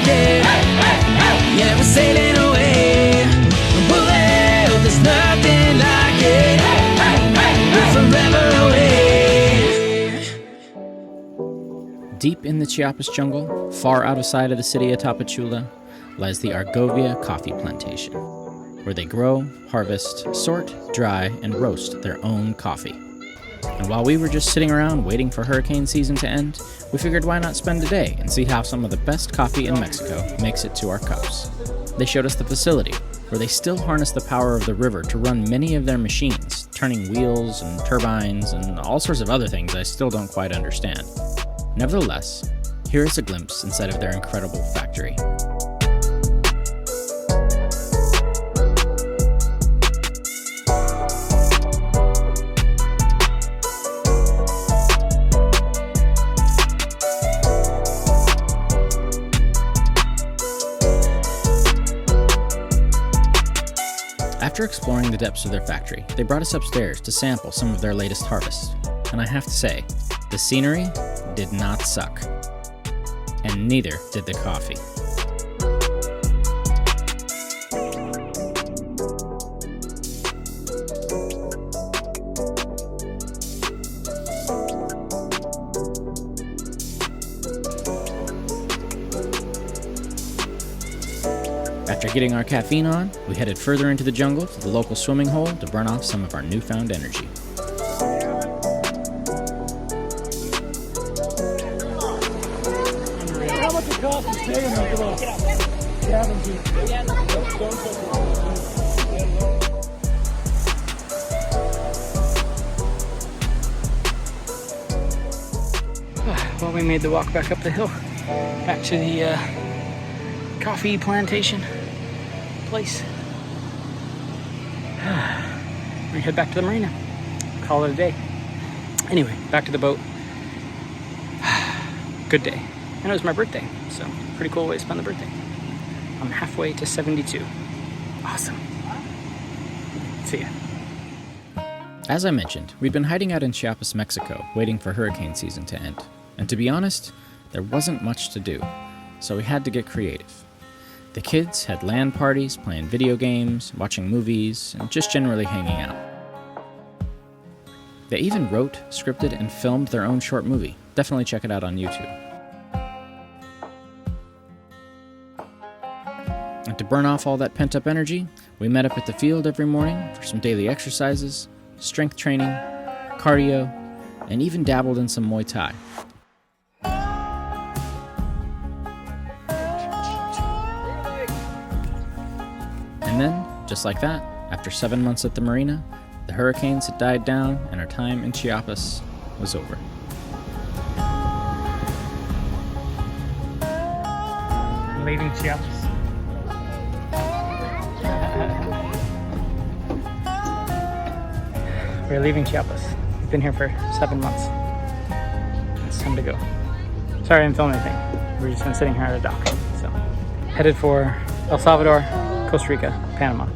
it. Yeah, we're sailing away. Whoa, there's nothing like it. We're forever away. Deep in the Chiapas jungle, far out of sight of the city of Tapachula, lies the Argovia coffee plantation, where they grow, harvest, sort, dry, and roast their own coffee. And while we were just sitting around waiting for hurricane season to end, we figured why not spend a day and see how some of the best coffee in Mexico makes it to our cups. They showed us the facility, where they still harness the power of the river to run many of their machines, turning wheels and turbines and all sorts of other things I still don't quite understand. Nevertheless, here is a glimpse inside of their incredible factory. After exploring the depths of their factory, they brought us upstairs to sample some of their latest harvest. And I have to say, the scenery did not suck. And neither did the coffee. After getting our caffeine on, we headed further into the jungle to the local swimming hole to burn off some of our newfound energy. Well, we made the walk back up the hill, back to the coffee plantation place. We head back to the Marina. Call it a day. Anyway, back to the boat. Good day. And it was my birthday, so pretty cool way to spend the birthday. I'm halfway to 72. Awesome. See ya. As I mentioned, we'd been hiding out in Chiapas, Mexico, waiting for hurricane season to end. And to be honest, there wasn't much to do, so we had to get creative. The kids had LAN parties, playing video games, watching movies, and just generally hanging out. They even wrote, scripted, and filmed their own short movie. Definitely check it out on YouTube. And to burn off all that pent-up energy, we met up at the field every morning for some daily exercises, strength training, cardio, and even dabbled in some Muay Thai. And then, just like that, after 7 months at the Marina, the hurricanes had died down and our time in Chiapas was over. Leaving Chiapas. We're leaving Chiapas. We've been here for 7 months. It's time to go. Sorry I didn't film anything. We've just been sitting here at a dock. So, headed for El Salvador, Costa Rica, Panama.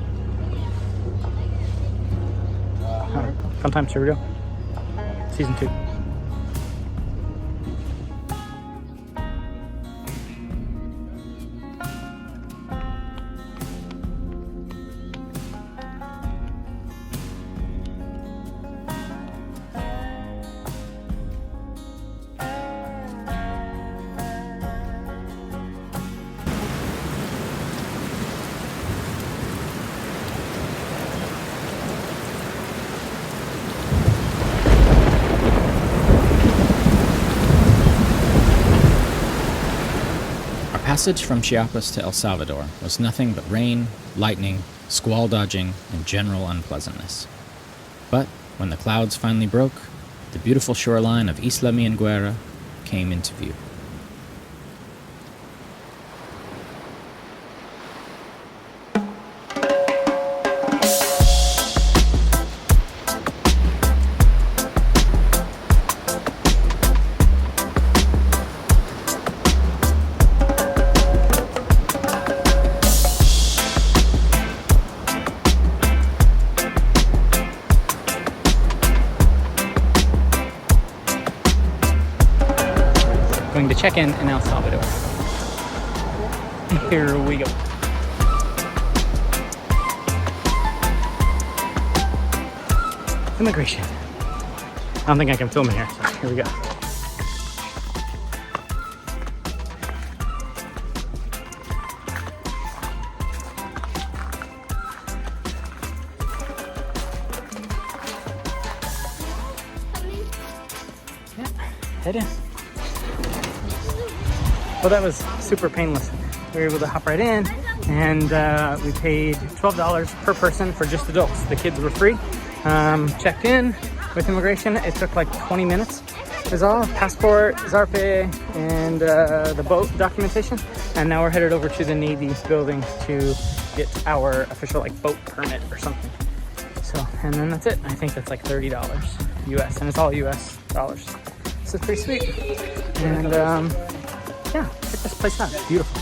Fun times, here we go. Season 2. Passage from Chiapas to El Salvador was nothing but rain, lightning, squall dodging, and general unpleasantness. But when the clouds finally broke, the beautiful shoreline of Isla Meanguera came into view. Going to check in El Salvador. Here we go. Immigration. I don't think I can film in here, so here we go. Yeah, head in. Well, that was super painless. We were able to hop right in, and we paid $12 per person for just adults. The kids were free. Checked in with immigration. It took like 20 minutes. Is all passport, Zarpe, and the boat documentation. And now we're headed over to the Navy building to get our official like boat permit or something. So, and then that's it. I think that's like $30 US, and it's all US dollars. This is pretty sweet. And yeah, check this place out. It's beautiful.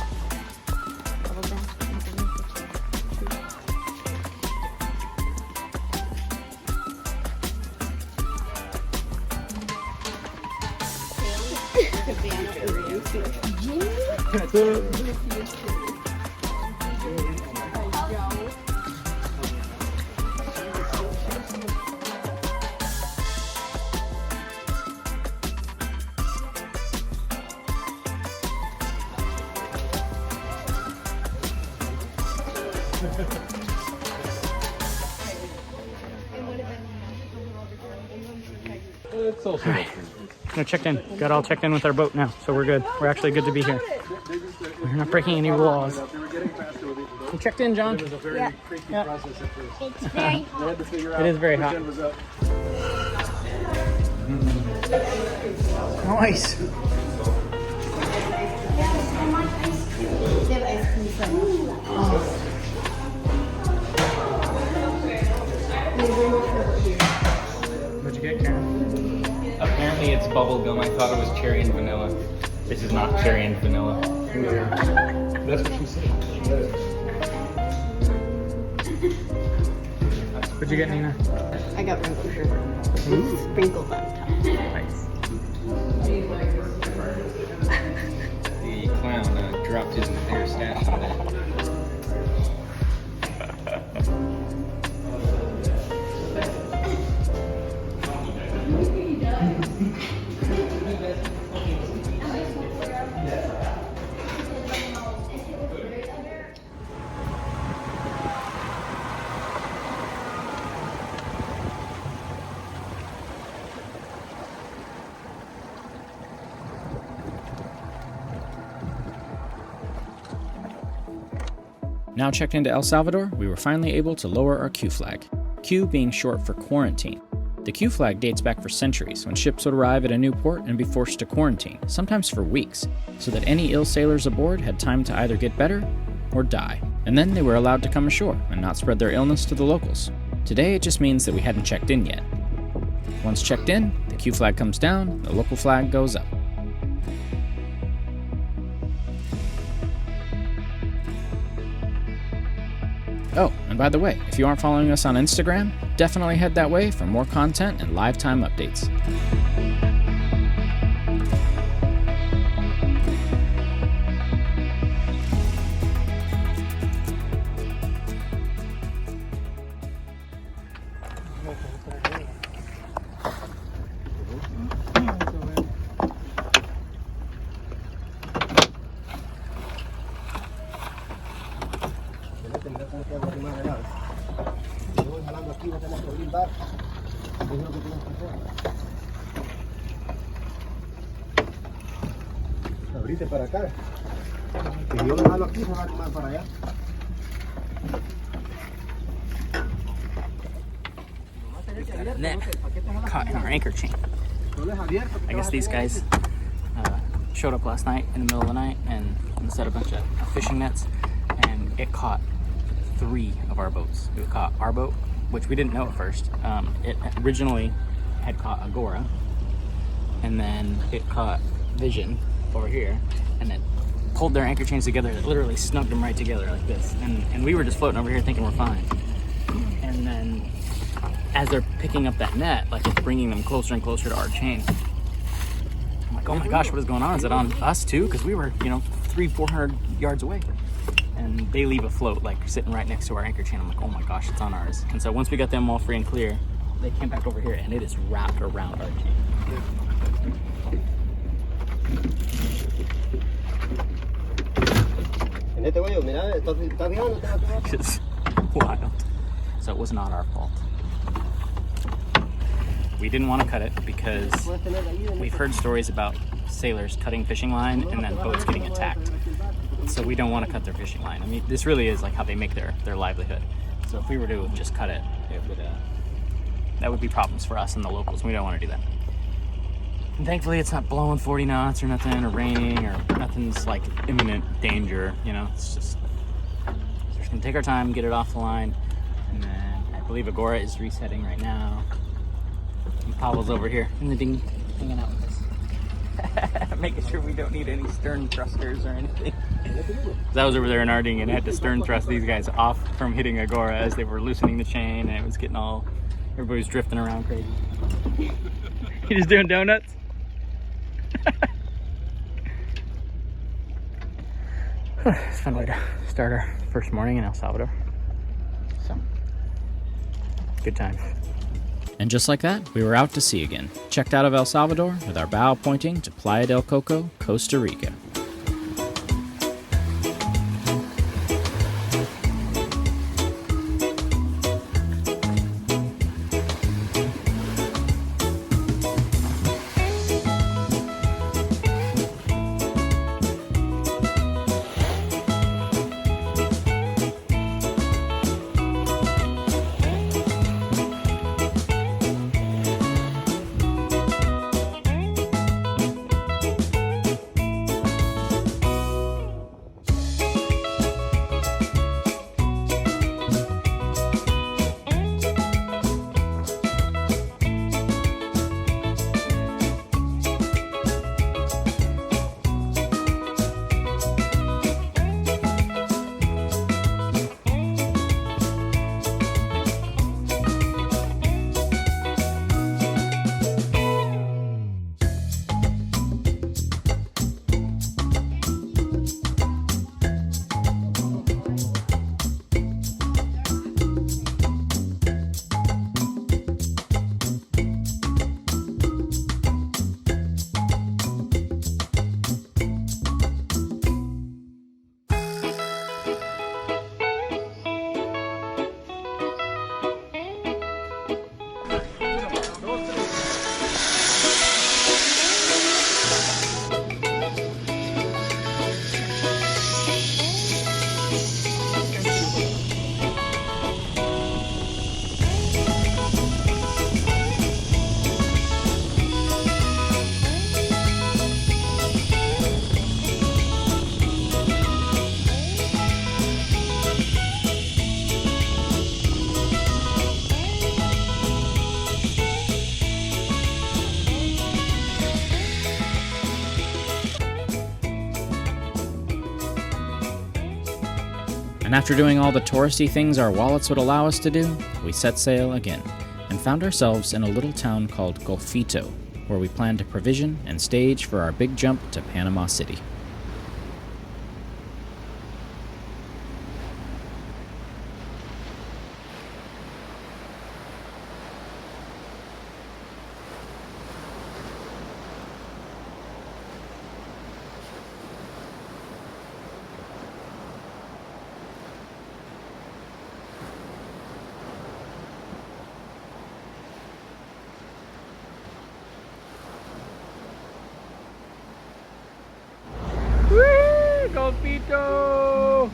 No, checked in. Got all checked in with our boat now, so we're good. We're actually good to be here. We're not breaking any laws. You checked in, John? Yeah. Yeah. It's very hot. It is very hot. Nice. What'd you get, Karen? Apparently it's bubble gum. I thought it was cherry and vanilla. This is not cherry and vanilla. That's what she said. What'd you get, Nina? I got wrinkle sugar. Sprinkled on top. Nice. The clown dropped his entire stash on that. Now checked into El Salvador, we were finally able to lower our Q flag. Q being short for quarantine. The Q flag dates back for centuries, when ships would arrive at a new port and be forced to quarantine, sometimes for weeks, so that any ill sailors aboard had time to either get better or die. And then they were allowed to come ashore and not spread their illness to the locals. Today it just means that we hadn't checked in yet. Once checked in, the Q flag comes down, the local flag goes up. Oh, and by the way, if you aren't following us on Instagram, definitely head that way for more content and live time updates. Abrite para acá. Si yo lo jalo aquí, se va más para allá. Net caught in our anchor chain. I guess these guys showed up last night in the middle of the night and set a bunch of fishing nets, and it caught 3 of our boats. It caught our boat, which we didn't know at first. It originally had caught Agora, and then it caught Vision over here, and it pulled their anchor chains together. It literally snugged them right together like this, and we were just floating over here thinking we're fine. And then as they're picking up that net, like it's bringing them closer and closer to our chain. I'm like, oh my gosh, what is going on? Is it on us too? Because we were, 300-400 yards away. And they leave a float like sitting right next to our anchor chain. I'm like, oh my gosh, it's on ours. And so once we got them all free and clear, they came back over here and it is wrapped around our chain. It's wild. So it was not our fault. We didn't want to cut it because we've heard stories about sailors cutting fishing line and then boats getting attacked. So we don't want to cut their fishing line. I mean, this really is like how they make their livelihood. So if we were to just cut it, that would be problems for us and the locals. We don't want to do that. And thankfully, it's not blowing 40 knots or nothing, or raining, or nothing's like imminent danger. You know, it's just we're just gonna take our time, get it off the line, and then I believe Agora is resetting right now. And Pavel's over here in the dinghy, hanging out with us. Making sure we don't need any stern thrusters or anything. I was over there in our dinghy and had to stern thrust these guys off from hitting Agora as they were loosening the chain, and it was getting all, everybody was drifting around crazy. You just doing donuts? It's a fun way to start our first morning in El Salvador. So, good times. And just like that, we were out to sea again, checked out of El Salvador with our bow pointing to Playa del Coco, Costa Rica. And after doing all the touristy things our wallets would allow us to do, we set sail again and found ourselves in a little town called Golfito, where we planned to provision and stage for our big jump to Panama City. Golfito!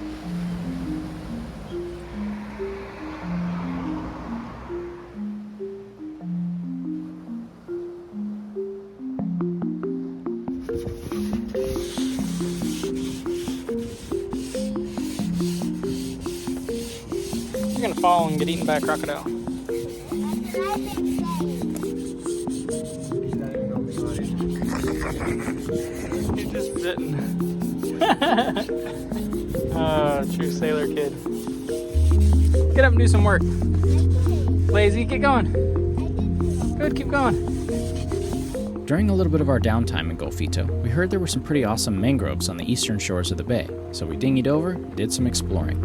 You're gonna fall and get eaten by a crocodile. He's just bitten. Oh, true sailor kid. Get up and do some work. Lazy, get going. Good, keep going. During a little bit of our downtime in Golfito, we heard there were some pretty awesome mangroves on the eastern shores of the bay, so we dinghied over and did some exploring.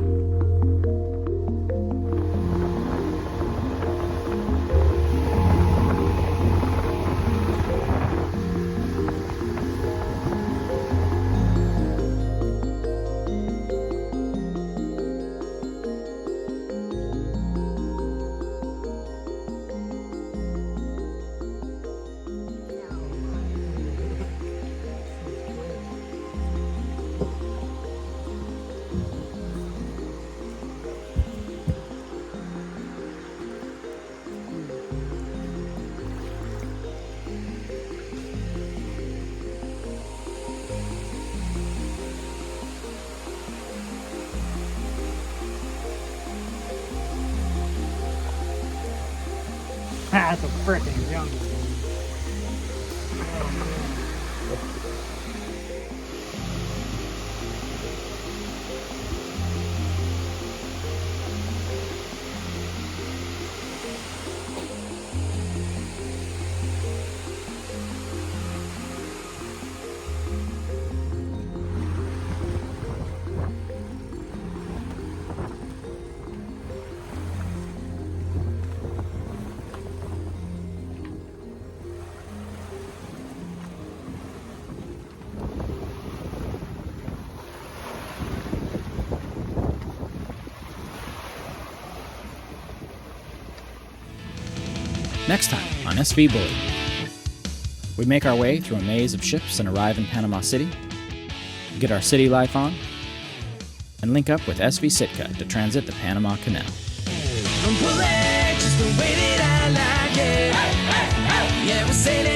That's a freaking jungle. Next time on SV Bully, we make our way through a maze of ships and arrive in Panama City, get our city life on, and link up with SV Sitka to transit the Panama Canal. Pull it just the way that I like it. Yeah, we're sailing